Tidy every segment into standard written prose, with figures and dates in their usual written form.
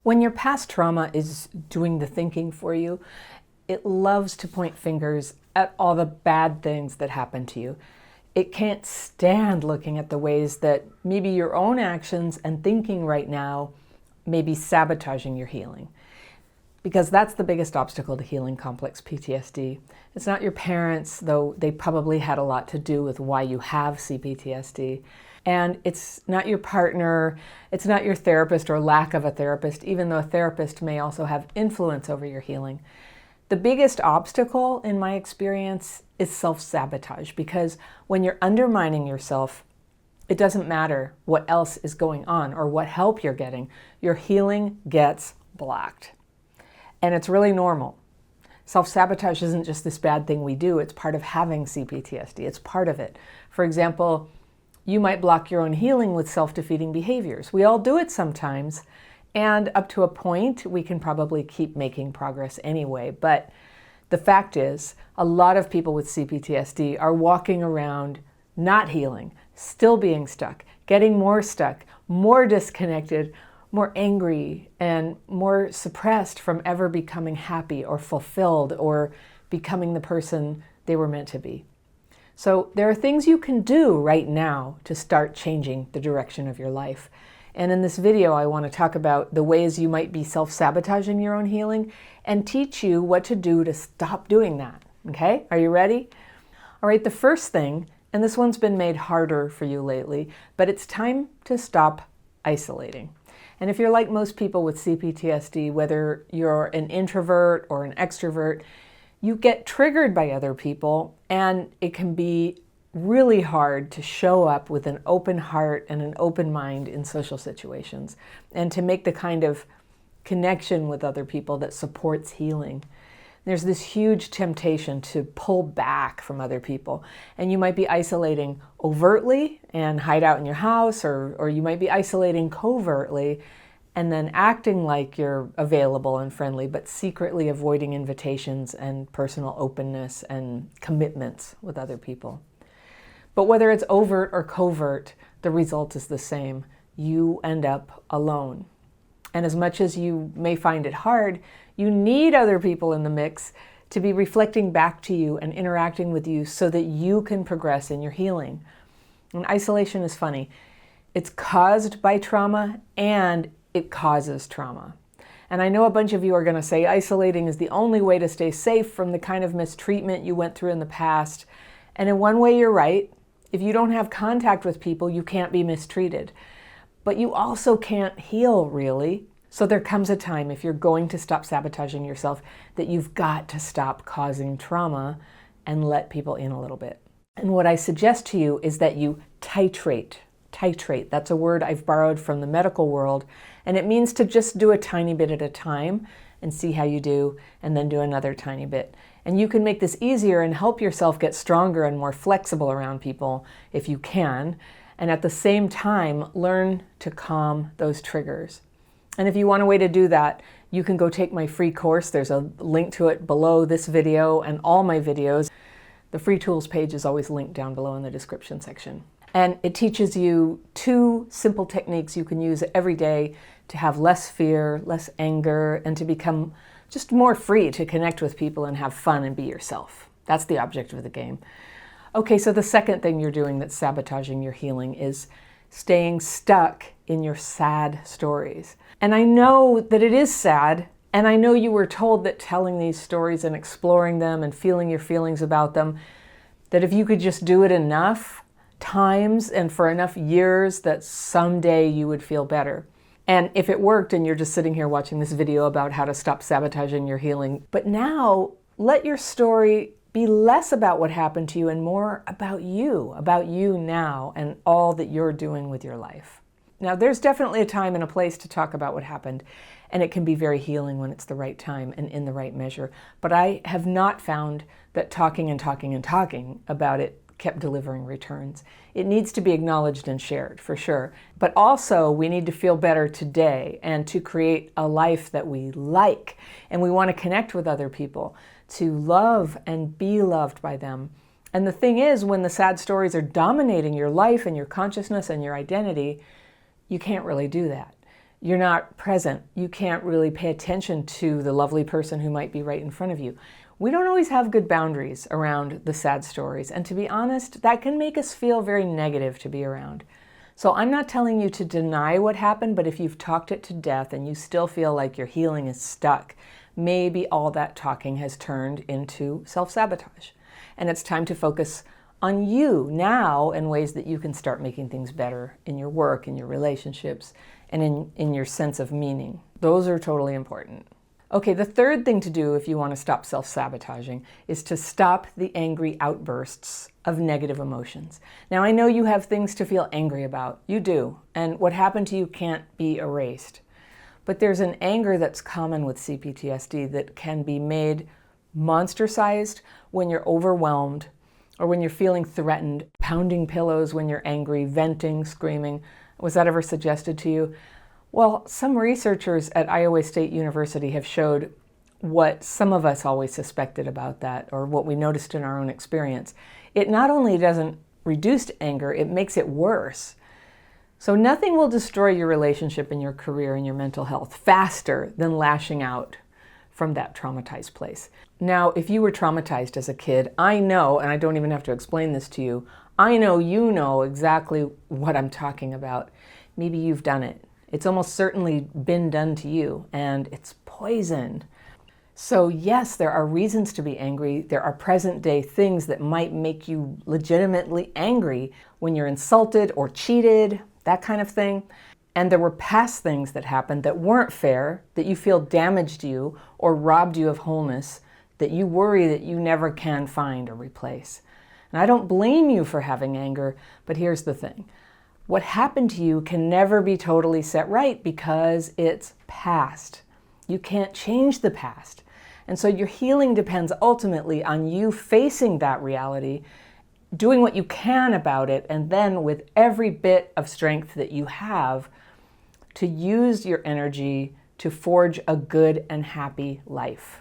When your past trauma is doing the thinking for you, it loves to point fingers at all the bad things that happened to you. It can't stand looking at the ways that maybe your own actions and thinking right now may be sabotaging your healing. Because that's the biggest obstacle to healing complex PTSD. It's not your parents, though they probably had a lot to do with why you have CPTSD. And it's not your partner, it's not your therapist or lack of a therapist, even though a therapist may also have influence over your healing. The biggest obstacle, in my experience, is self-sabotage, because when you're undermining yourself, it doesn't matter what else is going on or what help you're getting. Your healing gets blocked. And it's really normal. Self-sabotage isn't just this bad thing we do, it's part of having CPTSD. It's part of it. For example, you might block your own healing with self-defeating behaviors. We all do it sometimes, and up to a point, we can probably keep making progress anyway. But the fact is, a lot of people with CPTSD are walking around not healing, still being stuck, getting more stuck, more disconnected, more angry, and more suppressed from ever becoming happy or fulfilled or becoming the person they were meant to be. So there are things you can do right now to start changing the direction of your life. And in this video, I want to talk about the ways you might be self-sabotaging your own healing and teach you what to do to stop doing that. Okay, are you ready? All right, the first thing, and this one's been made harder for you lately, but it's time to stop isolating. And if you're like most people with CPTSD, whether you're an introvert or an extrovert, you get triggered by other people, and it can be really hard to show up with an open heart and an open mind in social situations and to make the kind of connection with other people that supports healing. There's this huge temptation to pull back from other people, and you might be isolating overtly and hide out in your house, or you might be isolating covertly and then acting like you're available and friendly, but secretly avoiding invitations and personal openness and commitments with other people. But whether it's overt or covert, the result is the same. You end up alone. And as much as you may find it hard, you need other people in the mix to be reflecting back to you and interacting with you so that you can progress in your healing. And isolation is funny. It's caused by trauma and it causes trauma. And I know a bunch of you are going to say isolating is the only way to stay safe from the kind of mistreatment you went through in the past. And in one way, you're right. If you don't have contact with people, you can't be mistreated. But you also can't heal, really. So there comes a time, if you're going to stop sabotaging yourself, that you've got to stop causing trauma and let people in a little bit. And what I suggest to you is that you titrate. Titrate, that's a word I've borrowed from the medical world, and it means to just do a tiny bit at a time and see how you do, and then do another tiny bit. And you can make this easier and help yourself get stronger and more flexible around people if you can, and at the same time, learn to calm those triggers. And if you want a way to do that, you can go take my free course. There's a link to it below this video and all my videos. The free tools page is always linked down below in the description section. And it teaches you 2 simple techniques you can use every day to have less fear, less anger, and to become just more free to connect with people and have fun and be yourself. That's the object of the game. Okay, so the second thing you're doing that's sabotaging your healing is staying stuck in your sad stories. And I know that it is sad, and I know you were told that telling these stories and exploring them and feeling your feelings about them, that if you could just do it enough times and for enough years, that someday you would feel better. And if it worked and you're just sitting here watching this video about how to stop sabotaging your healing, but now let your story be less about what happened to you and more about you now and all that you're doing with your life. Now, there's definitely a time and a place to talk about what happened, and it can be very healing when it's the right time and in the right measure. But I have not found that talking and talking and talking about it kept delivering returns. It needs to be acknowledged and shared, for sure. But also, we need to feel better today and to create a life that we like. And we want to connect with other people, to love and be loved by them. And the thing is, when the sad stories are dominating your life and your consciousness and your identity, you can't really do that. You're not present. You can't really pay attention to the lovely person who might be right in front of you. We don't always have good boundaries around the sad stories. And to be honest, that can make us feel very negative to be around. So I'm not telling you to deny what happened, but if you've talked it to death and you still feel like your healing is stuck, maybe all that talking has turned into self-sabotage. And it's time to focus on you now in ways that you can start making things better in your work, in your relationships, and in your sense of meaning. Those are totally important. Okay, the third thing to do if you want to stop self-sabotaging is to stop the angry outbursts of negative emotions. Now, I know you have things to feel angry about. You do. And what happened to you can't be erased. But there's an anger that's common with CPTSD that can be made monster-sized when you're overwhelmed or when you're feeling threatened, pounding pillows when you're angry, venting, screaming. Was that ever suggested to you? Well, some researchers at Iowa State University have showed what some of us always suspected about that, or what we noticed in our own experience. It not only doesn't reduce anger, it makes it worse. So nothing will destroy your relationship and your career and your mental health faster than lashing out from that traumatized place. Now, if you were traumatized as a kid, I know, and I don't even have to explain this to you, I know you know exactly what I'm talking about. Maybe you've done it. It's almost certainly been done to you, and it's poison. So yes, there are reasons to be angry. There are present-day things that might make you legitimately angry when you're insulted or cheated, that kind of thing. And there were past things that happened that weren't fair, that you feel damaged you or robbed you of wholeness, that you worry that you never can find or replace. And I don't blame you for having anger, but here's the thing. What happened to you can never be totally set right because it's past. You can't change the past. And so your healing depends ultimately on you facing that reality, doing what you can about it, and then with every bit of strength that you have to use your energy to forge a good and happy life.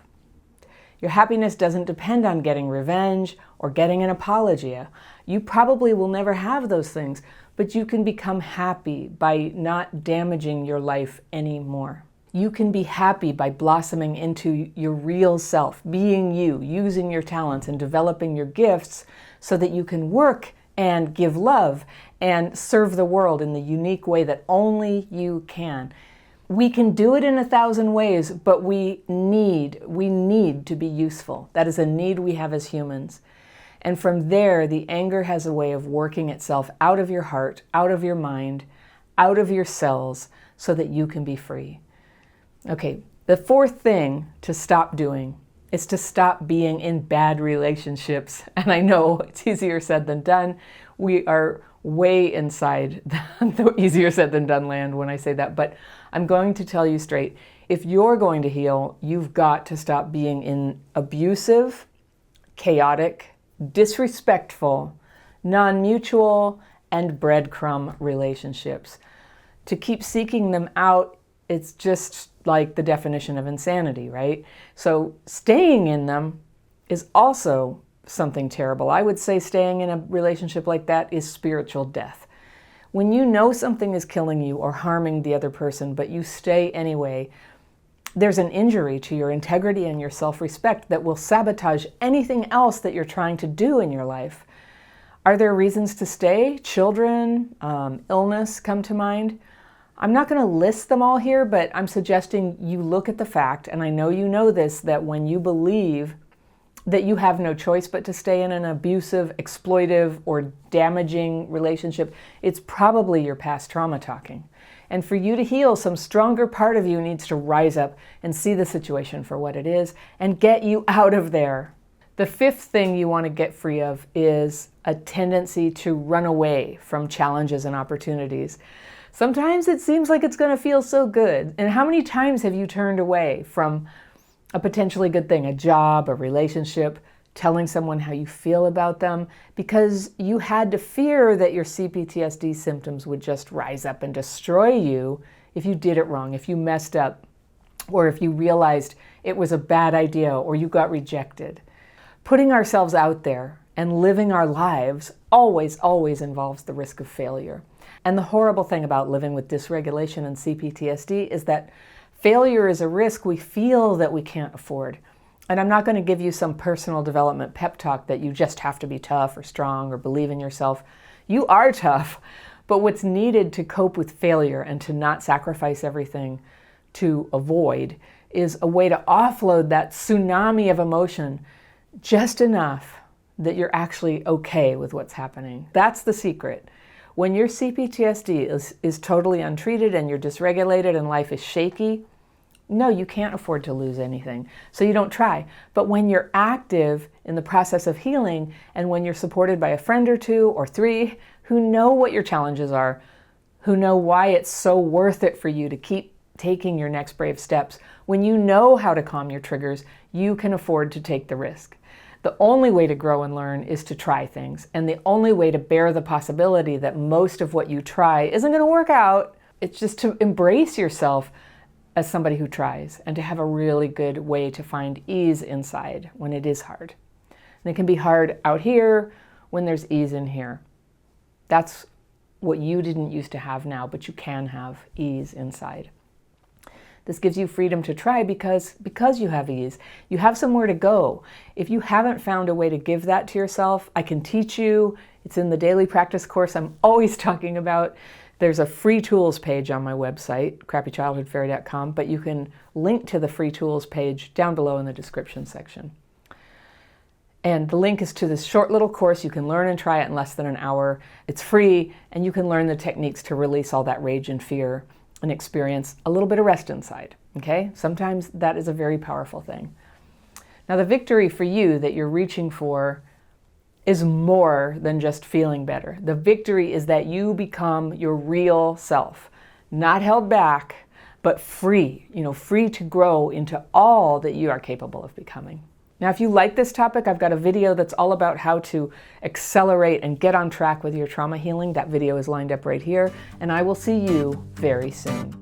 Your happiness doesn't depend on getting revenge or getting an apology. You probably will never have those things, but you can become happy by not damaging your life anymore. You can be happy by blossoming into your real self, being you, using your talents and developing your gifts so that you can work and give love and serve the world in the unique way that only you can. We can do it in 1,000 ways, but we need to be useful. That is a need we have as humans. And from there, the anger has a way of working itself out of your heart, out of your mind, out of your cells, so that you can be free. Okay, the fourth thing to stop doing is to stop being in bad relationships. And I know it's easier said than done. We are way inside the easier said than done land when I say that, but I'm going to tell you straight, if you're going to heal, you've got to stop being in abusive, chaotic, disrespectful, non-mutual, and breadcrumb relationships. To keep seeking them out, it's just like the definition of insanity, right? So staying in them is also something terrible. I would say staying in a relationship like that is spiritual death. When you know something is killing you or harming the other person, but you stay anyway, there's an injury to your integrity and your self-respect that will sabotage anything else that you're trying to do in your life. Are there reasons to stay? Children, illness come to mind. I'm not going to list them all here, but I'm suggesting you look at the fact, and I know you know this, that when you believe that you have no choice but to stay in an abusive, exploitive, or damaging relationship, it's probably your past trauma talking. And for you to heal, some stronger part of you needs to rise up and see the situation for what it is and get you out of there. The fifth thing you want to get free of is a tendency to run away from challenges and opportunities. Sometimes it seems like it's going to feel so good. And how many times have you turned away from a potentially good thing, a job, a relationship, telling someone how you feel about them, because you had to fear that your CPTSD symptoms would just rise up and destroy you if you did it wrong, if you messed up, or if you realized it was a bad idea or you got rejected. Putting ourselves out there and living our lives always involves the risk of failure. And the horrible thing about living with dysregulation and CPTSD is that failure is a risk we feel that we can't afford. And I'm not going to give you some personal development pep talk that you just have to be tough or strong or believe in yourself. You are tough, but what's needed to cope with failure and to not sacrifice everything to avoid is a way to offload that tsunami of emotion just enough that you're actually okay with what's happening. That's the secret. When your CPTSD is totally untreated and you're dysregulated and life is shaky, no, you can't afford to lose anything, so you don't try. But when you're active in the process of healing, and when you're supported by a friend or two or three who know what your challenges are, who know why it's so worth it for you to keep taking your next brave steps, when you know how to calm your triggers, you can afford to take the risk. The only way to grow and learn is to try things, and the only way to bear the possibility that most of what you try isn't going to work out, it's just to embrace yourself as somebody who tries, and to have a really good way to find ease inside when it is hard. And it can be hard out here when there's ease in here. That's what you didn't used to have now, but you can have ease inside. This gives you freedom to try because you have ease. You have somewhere to go. If you haven't found a way to give that to yourself, I can teach you. It's in the daily practice course I'm always talking about. There's a free tools page on my website, crappychildhoodfairy.com, but you can link to the free tools page down below in the description section. And the link is to this short little course. You can learn and try it in less than an hour. It's free, and you can learn the techniques to release all that rage and fear and experience a little bit of rest inside, okay? Sometimes that is a very powerful thing. Now, the victory for you that you're reaching for is more than just feeling better. The victory is that you become your real self, not held back, but free, free to grow into all that you are capable of becoming. Now, if you like this topic, I've got a video that's all about how to accelerate and get on track with your trauma healing. That video is lined up right here, and I will see you very soon.